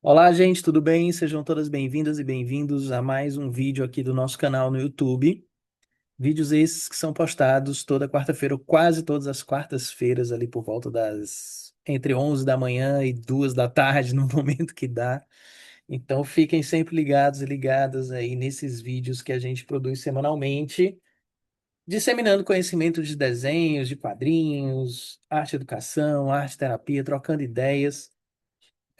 Olá, gente, tudo bem? Sejam todas bem-vindas e bem-vindos a mais um vídeo aqui do nosso canal no YouTube. Vídeos esses que são postados toda quarta-feira, ou quase todas as quartas-feiras, ali por volta das entre 11 da manhã e 2 da tarde, no momento que dá. Então, fiquem sempre ligados e ligadas aí nesses vídeos que a gente produz semanalmente, disseminando conhecimento de desenhos, de quadrinhos, arte e educação, arte e terapia, trocando ideias.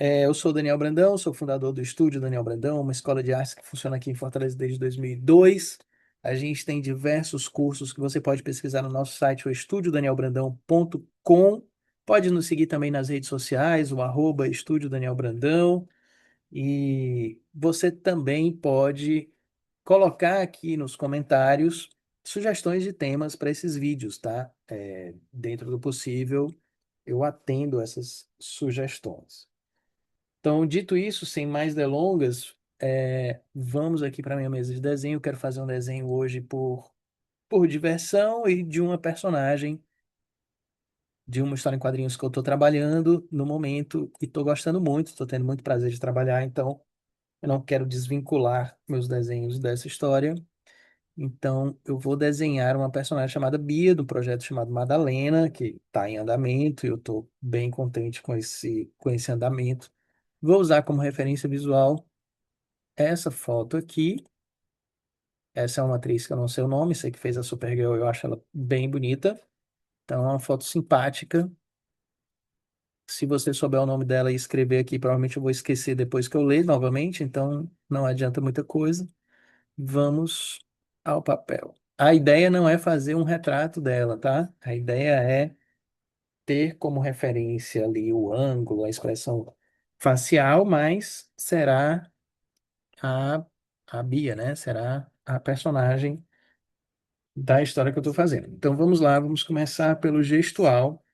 Eu sou o Daniel Brandão, sou fundador do Estúdio Daniel Brandão, uma escola de artes que funciona aqui em Fortaleza desde 2002. A gente tem diversos cursos que você pode pesquisar no nosso site, o estudiodanielbrandão.com. Pode nos seguir também nas redes sociais, o Estúdio Daniel Brandão. E você também pode colocar aqui nos comentários sugestões de temas para esses vídeos, tá? Dentro do possível, eu atendo essas sugestões. Então, dito isso, sem mais delongas, vamos aqui para minha mesa de desenho. Eu quero fazer um desenho hoje por diversão e de uma personagem de uma história em quadrinhos que eu estou trabalhando no momento e estou gostando muito, estou tendo muito prazer de trabalhar, então eu não quero desvincular meus desenhos dessa história. Então, eu vou desenhar uma personagem chamada Bia, do projeto chamado Madalena, que está em andamento, e eu estou bem contente com esse andamento. Vou usar como referência visual essa foto aqui. Essa é uma atriz que eu não sei o nome, sei que fez a Supergirl, eu acho ela bem bonita. Então, é uma foto simpática. Se você souber o nome dela e escrever aqui, provavelmente eu vou esquecer depois que eu ler novamente, então não adianta muita coisa. Vamos ao papel. A ideia não é fazer um retrato dela, tá? A ideia é ter como referência ali o ângulo, a expressão facial, mas será a, a Bia, né? Será a personagem da história que eu estou fazendo. Então vamos lá, vamos começar pelo gestual.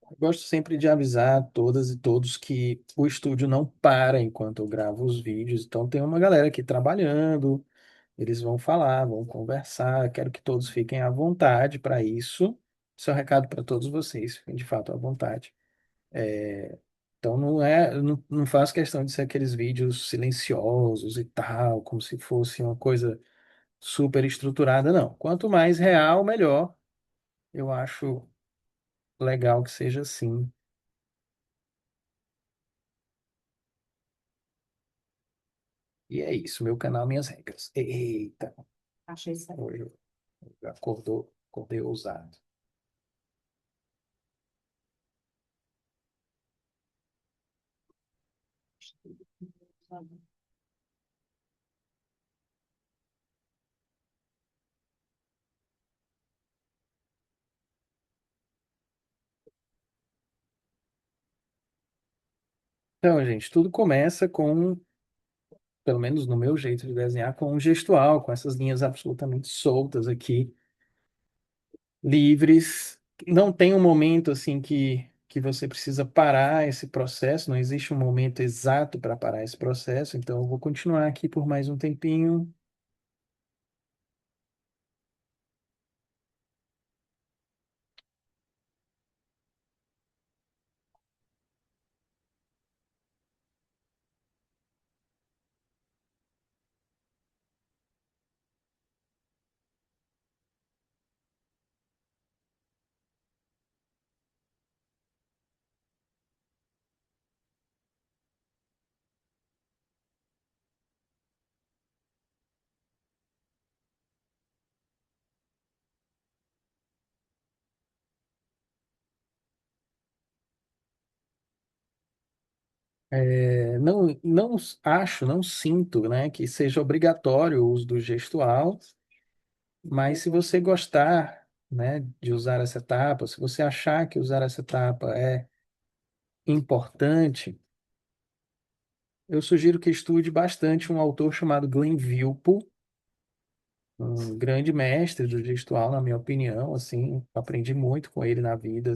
Eu gosto sempre de avisar todas e todos que o estúdio não para enquanto eu gravo os vídeos. Então tem uma galera aqui trabalhando, eles vão falar, vão conversar. Quero que todos fiquem à vontade para isso. Esse é o recado para todos vocês, fiquem de fato à vontade. Então não faço questão de ser aqueles vídeos silenciosos e tal, como se fosse uma coisa super estruturada, não. Quanto mais real, melhor. Eu acho legal que seja assim. E é isso, meu canal, minhas regras. Eita, achei certo. Hoje acordei ousado. Então, gente, tudo começa com, pelo menos no meu jeito de desenhar, com um gestual, com essas linhas absolutamente soltas aqui, livres. Não tem um momento assim que você precisa parar esse processo, não existe um momento exato para parar esse processo, então eu vou continuar aqui por mais um tempinho. Não acho, não sinto, né, que seja obrigatório o uso do gestual, mas se você gostar, né, de usar essa etapa, se você achar que usar essa etapa é importante, eu sugiro que estude bastante um autor chamado Glenn Vilpo. um grande mestre do gestual, na minha opinião, assim, aprendi muito com ele na vida.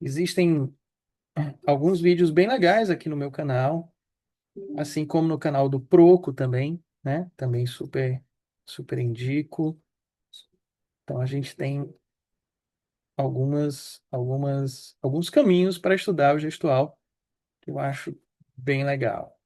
Existem alguns vídeos bem legais aqui no meu canal, assim como no canal do Proco também, né? Também super indico. Então a gente tem alguns caminhos para estudar o gestual que eu acho bem legal.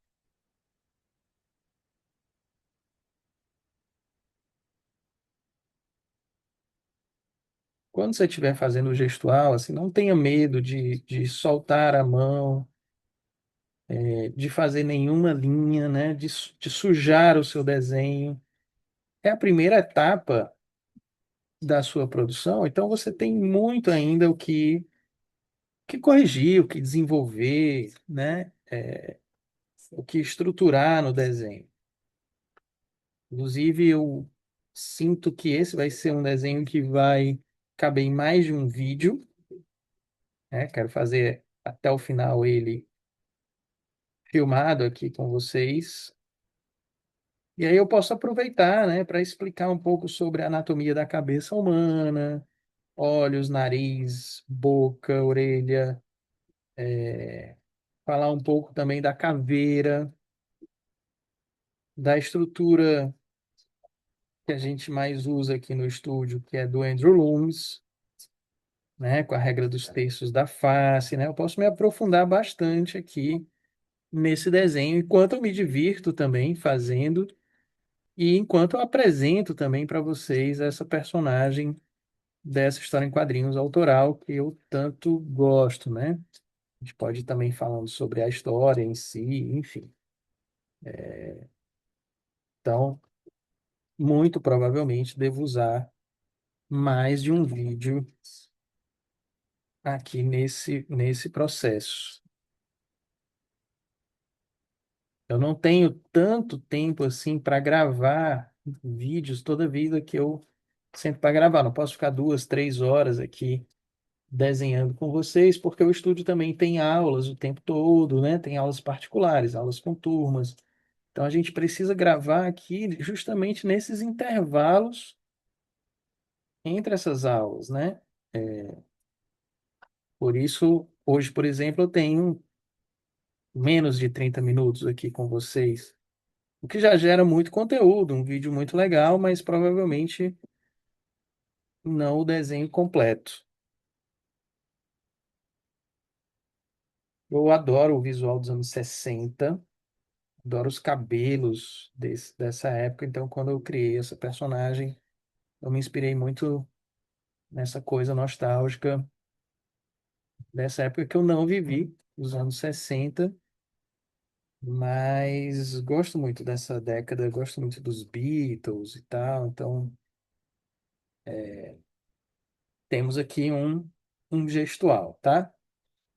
Quando você estiver fazendo o gestual, assim, não tenha medo de soltar a mão, de fazer nenhuma linha, né? De sujar o seu desenho. É a primeira etapa da sua produção, então você tem muito ainda o que corrigir, o que desenvolver, né? O que estruturar no desenho. Inclusive, eu sinto que esse vai ser um desenho que vai caber em mais de um vídeo, né? Quero fazer até o final ele filmado aqui com vocês. E aí eu posso aproveitar, né, para explicar um pouco sobre a anatomia da cabeça humana, olhos, nariz, boca, orelha, falar um pouco também da caveira, da estrutura que a gente mais usa aqui no estúdio, que é do Andrew Loomis, né, com a regra dos terços da face, né? Eu posso me aprofundar bastante aqui nesse desenho, enquanto eu me divirto também fazendo e enquanto eu apresento também para vocês essa personagem dessa história em quadrinhos autoral que eu tanto gosto, né? A gente pode ir também falando sobre a história em si, enfim. Então, muito provavelmente devo usar mais de um vídeo aqui nesse processo. Eu não tenho tanto tempo assim para gravar vídeos toda vida que eu sempre para gravar. Não posso ficar 2, 3 horas aqui desenhando com vocês, porque o estúdio também tem aulas o tempo todo, né? Tem aulas particulares, aulas com turmas. Então a gente precisa gravar aqui justamente nesses intervalos entre essas aulas, né? Por isso, hoje, por exemplo, eu tenho menos de 30 minutos aqui com vocês, o que já gera muito conteúdo, um vídeo muito legal, mas provavelmente não o desenho completo. Eu adoro o visual dos anos 60, adoro os cabelos dessa época, então quando eu criei essa personagem, eu me inspirei muito nessa coisa nostálgica dessa época que eu não vivi, os anos 60, mas gosto muito dessa década, gosto muito dos Beatles e tal, então temos aqui um gestual, tá?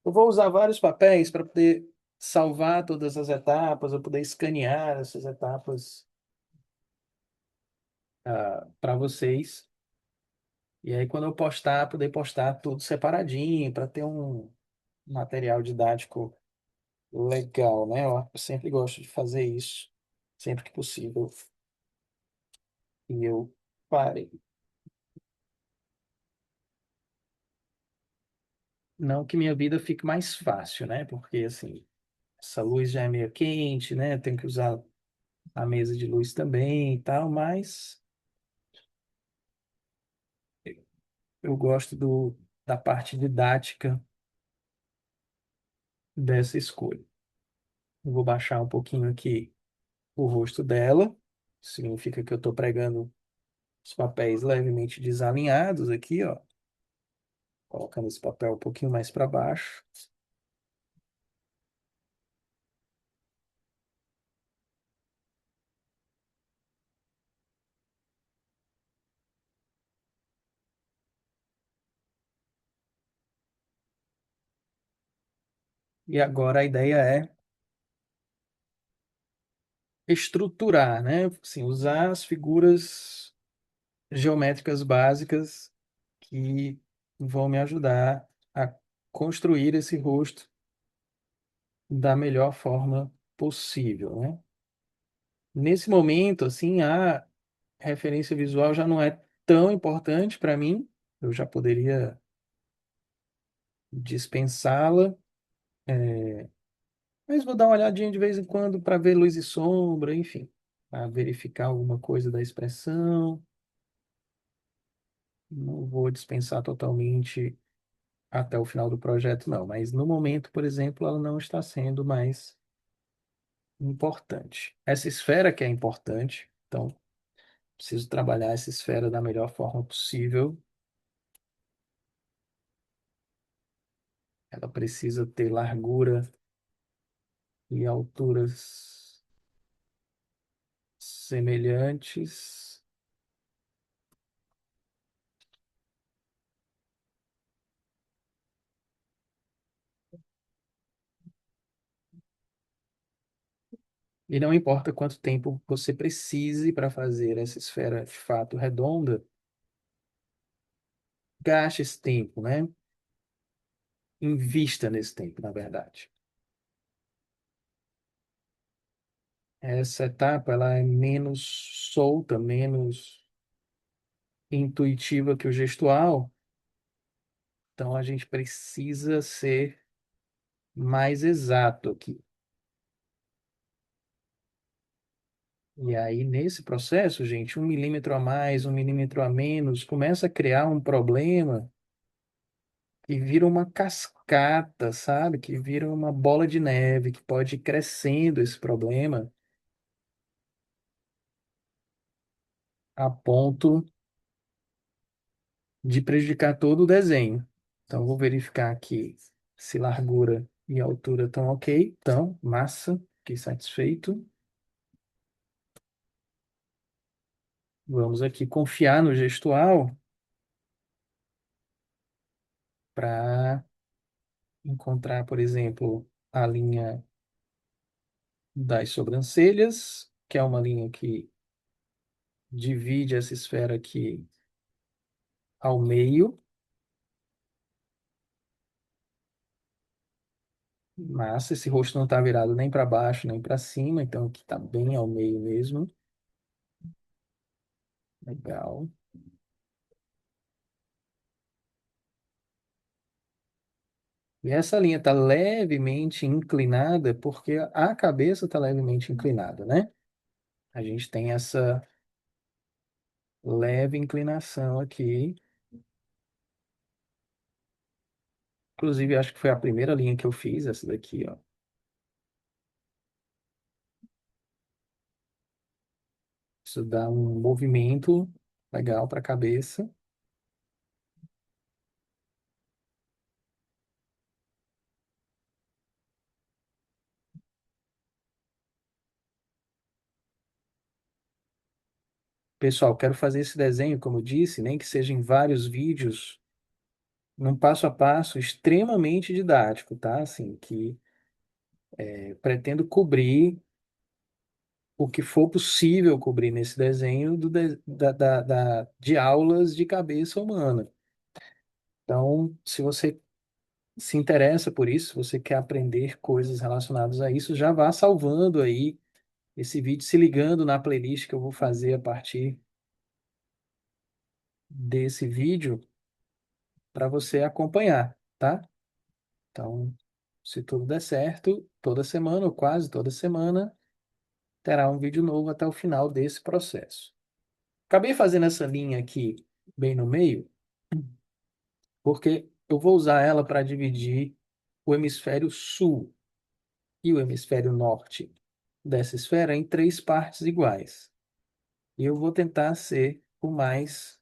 Eu vou usar vários papéis para poder salvar todas as etapas, para poder escanear essas etapas para vocês. E aí, quando eu postar, poder postar tudo separadinho, para ter um material didático legal, né? Eu sempre gosto de fazer isso, sempre que possível. E eu parei. Não que minha vida fique mais fácil, né? Porque, assim, essa luz já é meio quente, né? Tenho que usar a mesa de luz também e tal, mas eu gosto da parte didática dessa escolha. Eu vou baixar um pouquinho aqui o rosto dela, significa que eu estou pregando os papéis levemente desalinhados aqui, ó, colocando esse papel um pouquinho mais para baixo. E agora a ideia é estruturar, né? Assim, usar as figuras geométricas básicas que vão me ajudar a construir esse rosto da melhor forma possível, né? Nesse momento, assim, referência visual já não é tão importante para mim. Eu já poderia dispensá-la. Mas vou dar uma olhadinha de vez em quando para ver luz e sombra, enfim, para verificar alguma coisa da expressão. Não vou dispensar totalmente até o final do projeto, não. Mas no momento, por exemplo, ela não está sendo mais importante. Essa esfera que é importante, então preciso trabalhar essa esfera da melhor forma possível. Ela precisa ter largura e alturas semelhantes. E não importa quanto tempo você precise para fazer essa esfera de fato redonda, gaste esse tempo, né? Invista nesse tempo, na verdade. Essa etapa ela é menos solta, menos intuitiva que o gestual, então a gente precisa ser mais exato aqui. E aí, nesse processo, gente, 1 milímetro a mais, 1 milímetro a menos, começa a criar um problema que vira uma cascata, sabe? Que vira uma bola de neve, que pode ir crescendo esse problema a ponto de prejudicar todo o desenho. Então, eu vou verificar aqui se largura e altura estão ok. Então, massa, fiquei satisfeito. Vamos aqui confiar no gestual para encontrar, por exemplo, a linha das sobrancelhas, que é uma linha que divide essa esfera aqui ao meio. Massa, esse rosto não está virado nem para baixo nem para cima, então aqui está bem ao meio mesmo. Legal. E essa linha está levemente inclinada porque a cabeça está levemente inclinada, né? A gente tem essa leve inclinação aqui. Inclusive, acho que foi a primeira linha que eu fiz, essa daqui, ó. Isso dá um movimento legal para a cabeça. Pessoal, quero fazer esse desenho, como eu disse, nem que seja em vários vídeos, num passo a passo extremamente didático, tá? Assim, que pretendo cobrir o que for possível cobrir nesse desenho de aulas de cabeça humana. Então, se você se interessa por isso, se você quer aprender coisas relacionadas a isso, já vá salvando aí esse vídeo, se ligando na playlist que eu vou fazer a partir desse vídeo para você acompanhar, tá? Então, se tudo der certo, toda semana, ou quase toda semana, terá um vídeo novo até o final desse processo. Acabei fazendo essa linha aqui bem no meio, porque eu vou usar ela para dividir o hemisfério sul e o hemisfério norte dessa esfera em três partes iguais. E eu vou tentar ser o mais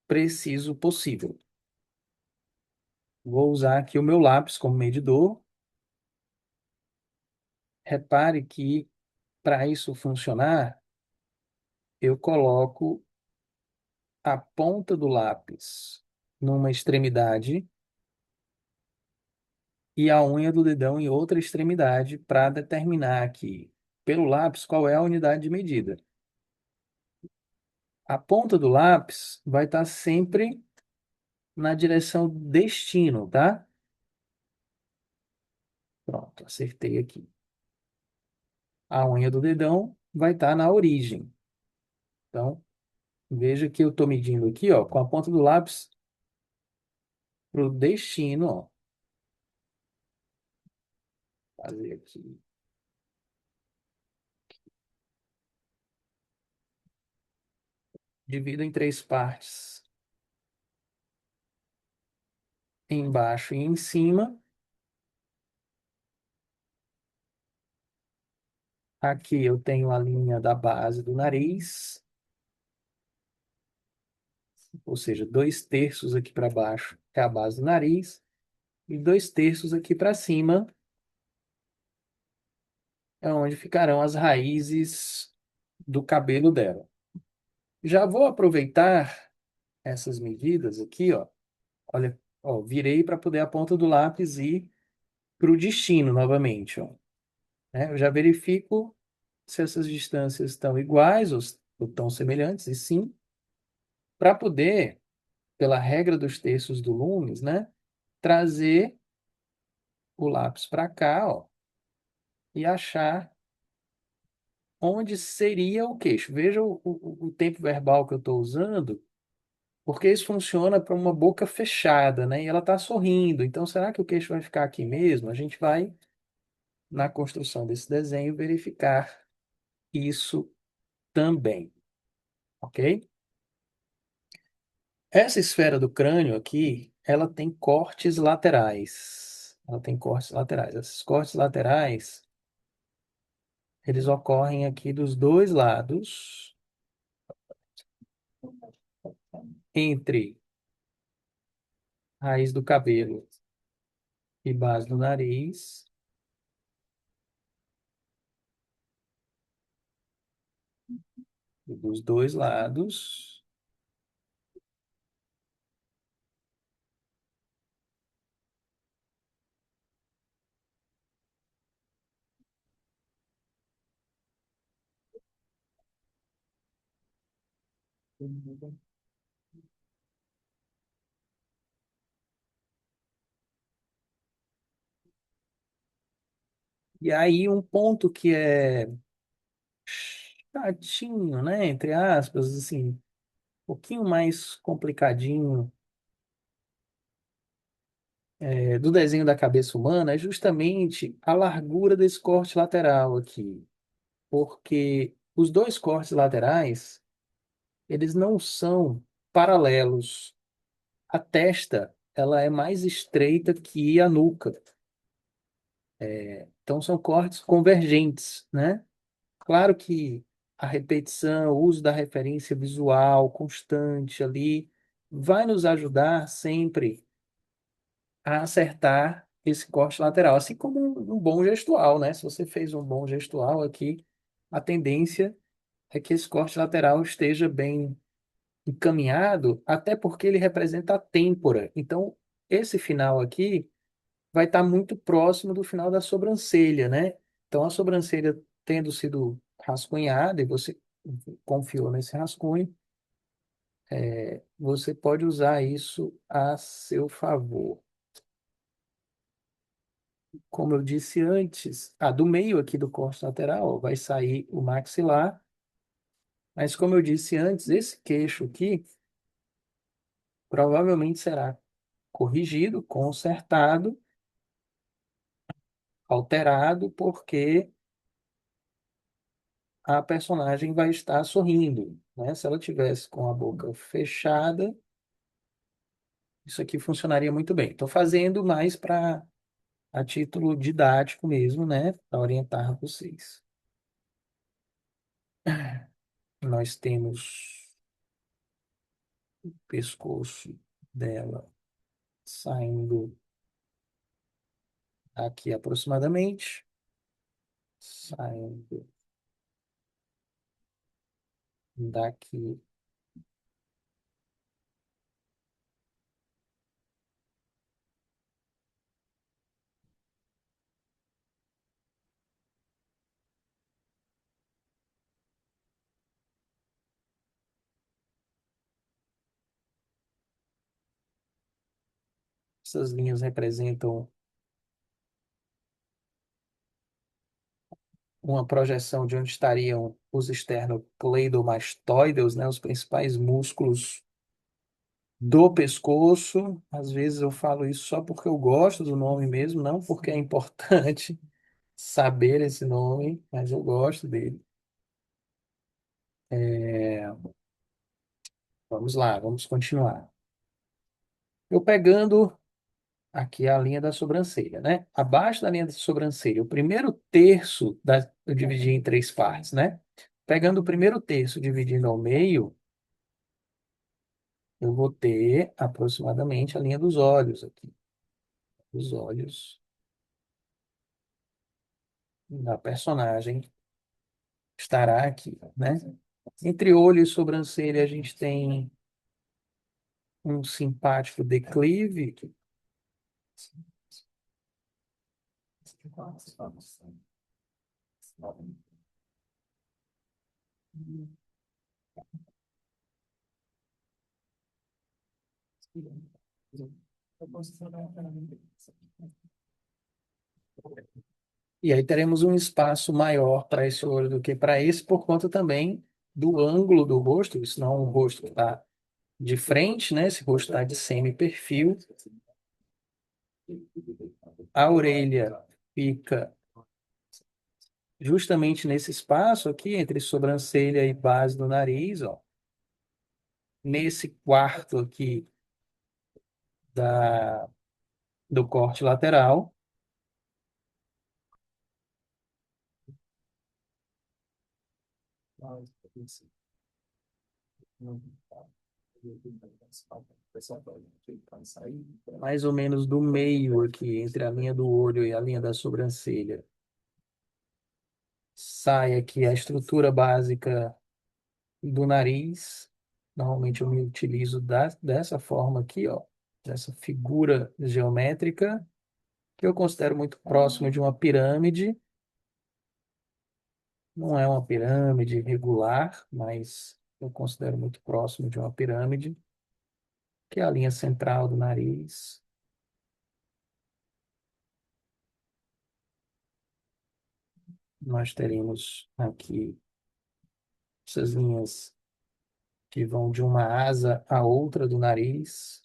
preciso possível. Vou usar aqui o meu lápis como medidor. Repare que para isso funcionar, eu coloco a ponta do lápis numa extremidade e a unha do dedão em outra extremidade para determinar aqui, pelo lápis, qual é a unidade de medida. A ponta do lápis vai estar sempre na direção destino, tá? Pronto, acertei aqui. A unha do dedão vai estar na origem. Então, veja que eu estou medindo aqui, ó, com a ponta do lápis para o destino, ó. Fazer aqui. Divido em três partes, embaixo e em cima. Aqui eu tenho a linha da base do nariz, ou seja, 2/3 aqui para baixo é a base do nariz, e 2/3 aqui para cima é onde ficarão as raízes do cabelo dela. Já vou aproveitar essas medidas aqui, ó. Olha, ó, virei para poder a ponta do lápis ir para o destino novamente, ó. Né? Eu já verifico se essas distâncias estão iguais ou tão semelhantes, e sim, para poder, pela regra dos terços do Lumes, né, trazer o lápis para cá, ó, e achar onde seria o queixo. Veja o tempo verbal que eu estou usando, porque isso funciona para uma boca fechada, né? E ela está sorrindo. Então, será que o queixo vai ficar aqui mesmo? A gente vai, na construção desse desenho, verificar isso também, ok? Essa esfera do crânio aqui, ela tem cortes laterais. Ela tem cortes laterais. Esses cortes laterais, eles ocorrem aqui dos dois lados, entre raiz do cabelo e base do nariz, e dos dois lados. E aí um ponto que é chatinho, né, entre aspas, assim, um pouquinho mais complicadinho, do desenho da cabeça humana é justamente a largura desse corte lateral aqui, porque os dois cortes laterais, eles não são paralelos. A testa, ela é mais estreita que a nuca. Então são cortes convergentes, né? Claro que a repetição, o uso da referência visual constante ali vai nos ajudar sempre a acertar esse corte lateral, assim como um bom gestual, né? Se você fez um bom gestual aqui, a tendência é que esse corte lateral esteja bem encaminhado, até porque ele representa a têmpora. Então, esse final aqui vai estar muito próximo do final da sobrancelha, né? Então, a sobrancelha tendo sido rascunhada, e você confiou nesse rascunho, você pode usar isso a seu favor. Como eu disse antes, do meio aqui do corte lateral, ó, vai sair o maxilar, mas como eu disse antes, esse queixo aqui provavelmente será corrigido, consertado, alterado, porque a personagem vai estar sorrindo, né? Se ela tivesse com a boca fechada, isso aqui funcionaria muito bem. Estou fazendo mais para a título didático mesmo, né? Para orientar vocês. Nós temos o pescoço dela saindo aqui aproximadamente, saindo daqui. Essas linhas representam uma projeção de onde estariam os esternocleidomastoideus, né, os principais músculos do pescoço. Às vezes eu falo isso só porque eu gosto do nome mesmo, não porque é importante saber esse nome, mas eu gosto dele. É, vamos lá, vamos continuar. Eu pegando aqui a linha da sobrancelha, né? Abaixo da linha da sobrancelha, o primeiro terço eu dividi em três partes, né? Pegando o primeiro terço, dividindo ao meio, eu vou ter aproximadamente a linha dos olhos aqui. Os olhos da personagem estará aqui, né? Entre olho e sobrancelha, a gente tem um simpático declive. E aí teremos um espaço maior para esse olho do que para esse, por conta também do ângulo do rosto. Isso não é um rosto que está de frente, né? Esse rosto está de semi-perfil. A orelha fica justamente nesse espaço aqui, entre sobrancelha e base do nariz, ó. Nesse quarto aqui da, do corte lateral. Mais ou menos do meio aqui, entre a linha do olho e a linha da sobrancelha. Sai aqui a estrutura básica do nariz. Normalmente eu me utilizo dessa forma aqui, ó, dessa figura geométrica, que eu considero muito próximo de uma pirâmide. Não é uma pirâmide regular, mas eu considero muito próximo de uma pirâmide, que é a linha central do nariz. Nós teremos aqui essas linhas que vão de uma asa a outra do nariz,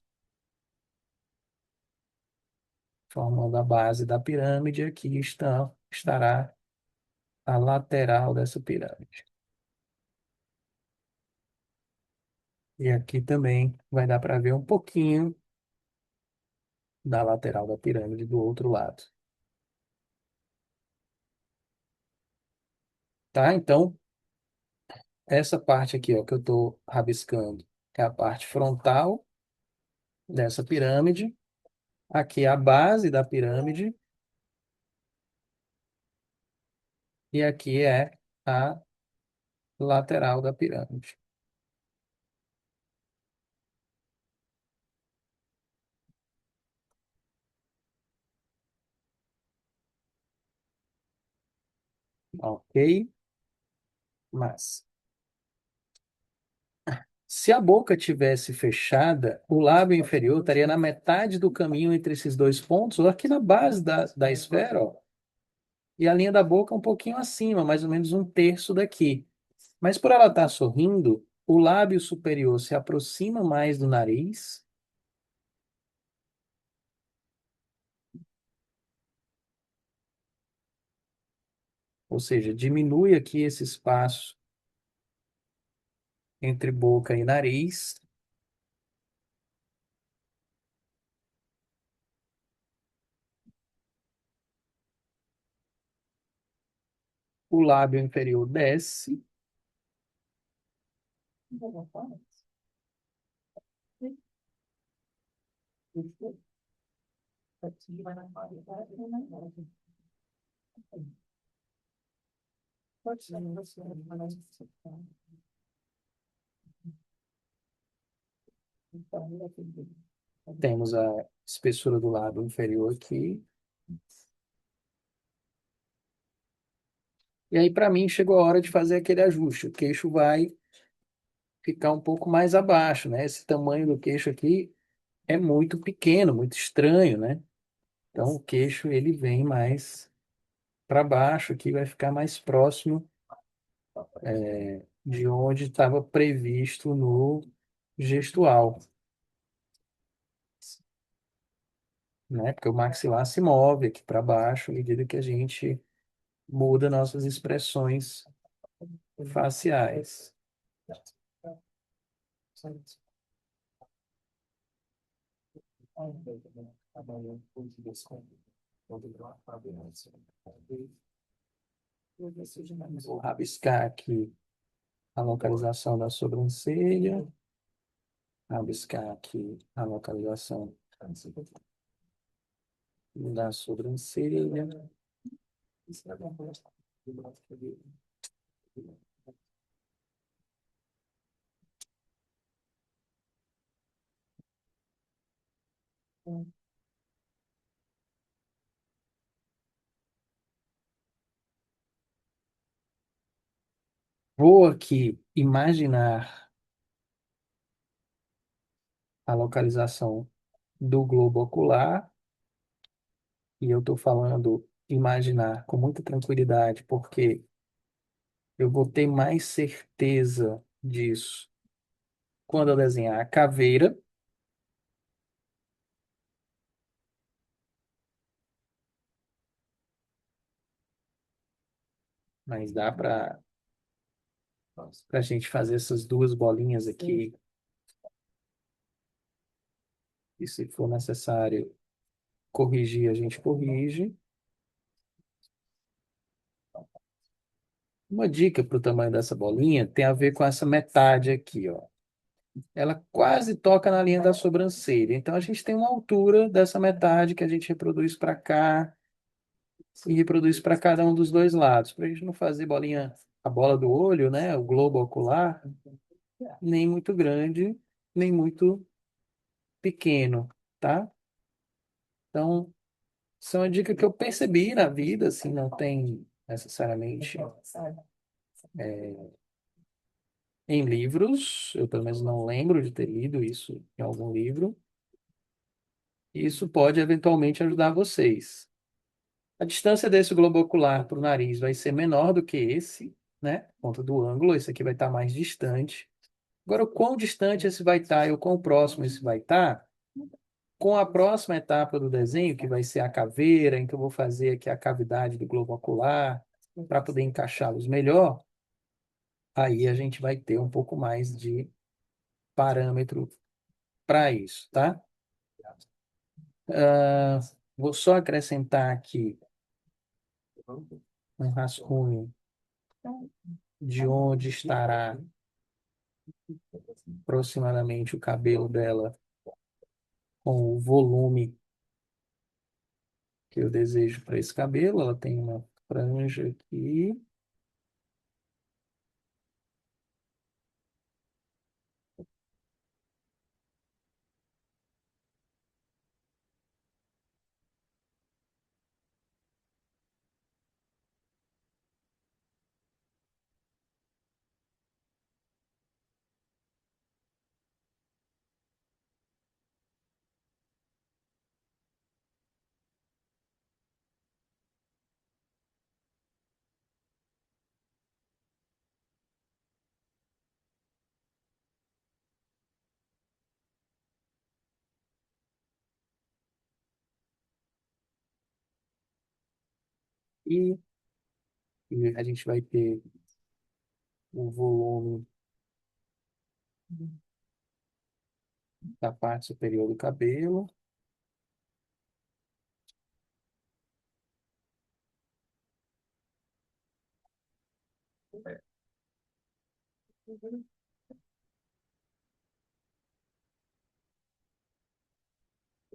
formando a base da pirâmide. Aqui estará a lateral dessa pirâmide. E aqui também vai dar para ver um pouquinho da lateral da pirâmide do outro lado. Tá? Então, essa parte aqui, ó, que eu estou rabiscando é a parte frontal dessa pirâmide. Aqui é a base da pirâmide. E aqui é a lateral da pirâmide. Ok? Mas se a boca tivesse fechada, o lábio inferior estaria na metade do caminho entre esses dois pontos, ou aqui na base da esfera, ó, e a linha da boca um pouquinho acima, mais ou menos um terço daqui. Mas por ela estar sorrindo, o lábio superior se aproxima mais do nariz, ou seja, diminui aqui esse espaço entre boca e nariz. O lábio inferior desce. Temos a espessura do lábio inferior aqui. E aí, para mim, chegou a hora de fazer aquele ajuste. O queixo vai ficar um pouco mais abaixo, né? Esse tamanho do queixo aqui é muito pequeno, muito estranho, né? Então, o queixo ele vem mais para baixo, que vai ficar mais próximo de onde estava previsto no gestual, né? Porque o maxilar se move aqui para baixo à medida que a gente muda nossas expressões faciais. Vou rabiscar aqui a localização da sobrancelha, rabiscar aqui a localização da sobrancelha. Vou aqui imaginar a localização do globo ocular, e eu estou falando imaginar com muita tranquilidade, porque eu vou ter mais certeza disso quando eu desenhar a caveira, mas dá para a gente fazer essas duas bolinhas aqui, e se for necessário corrigir, a gente corrige. Uma dica para o tamanho dessa bolinha tem a ver com essa metade aqui, ó. Ela quase toca na linha da sobrancelha. Então a gente tem uma altura dessa metade que a gente reproduz para cá e reproduz para cada um dos dois lados, para a gente não fazer bolinha, a bola do olho, né, o globo ocular, nem muito grande, nem muito pequeno, tá? Então, isso é uma dica que eu percebi na vida, assim, não tem necessariamente em livros, eu pelo menos não lembro de ter lido isso em algum livro, e isso pode eventualmente ajudar vocês. A distância desse globo ocular para o nariz vai ser menor do que esse, né? Por conta do ângulo, esse aqui vai estar mais distante. Agora, o quão distante esse vai estar e o quão próximo esse vai estar, com a próxima etapa do desenho, que vai ser a caveira, em que eu vou fazer aqui a cavidade do globo ocular, para poder encaixá-los melhor, aí a gente vai ter um pouco mais de parâmetro para isso, tá? Ah, vou só acrescentar aqui um rascunho de onde estará aproximadamente o cabelo dela com o volume que eu desejo para esse cabelo. Ela tem uma franja aqui. E, e a gente vai ter o volume da parte superior do cabelo.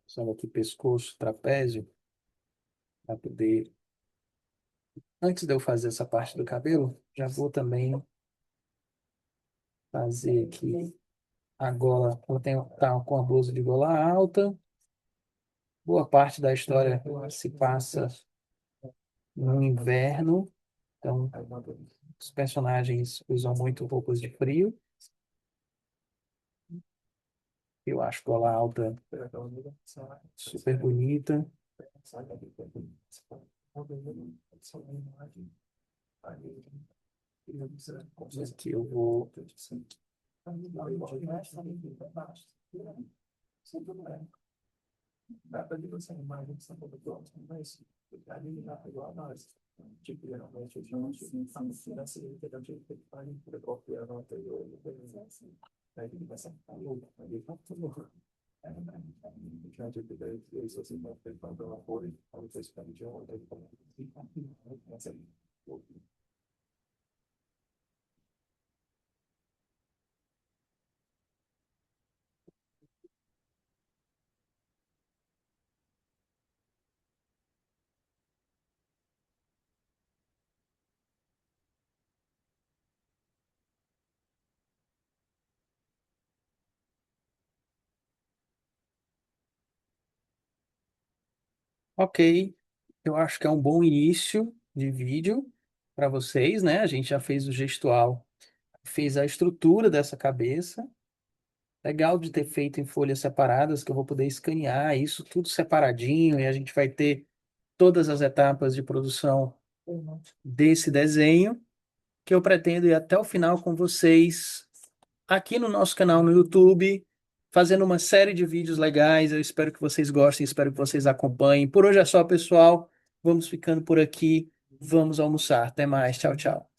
Usando aqui pescoço, trapézio, para poder. Antes de eu fazer essa parte do cabelo, já vou também fazer aqui a gola. Ela tem, tá com a blusa de gola alta. Boa parte da história se passa no inverno, então os personagens usam muito roupas de frio. Eu acho gola alta super bonita. Aqui eu vou. Ok, eu acho que é um bom início de vídeo para vocês, né? A gente já fez o gestual, fez a estrutura dessa cabeça. Legal de ter feito em folhas separadas, que eu vou poder escanear isso tudo separadinho e a gente vai ter todas as etapas de produção desse desenho, que eu pretendo ir até o final com vocês aqui no nosso canal no YouTube, fazendo uma série de vídeos legais. Eu espero que vocês gostem, espero que vocês acompanhem. Por hoje é só, pessoal. Vamos ficando por aqui. Vamos almoçar. Até mais. Tchau, tchau.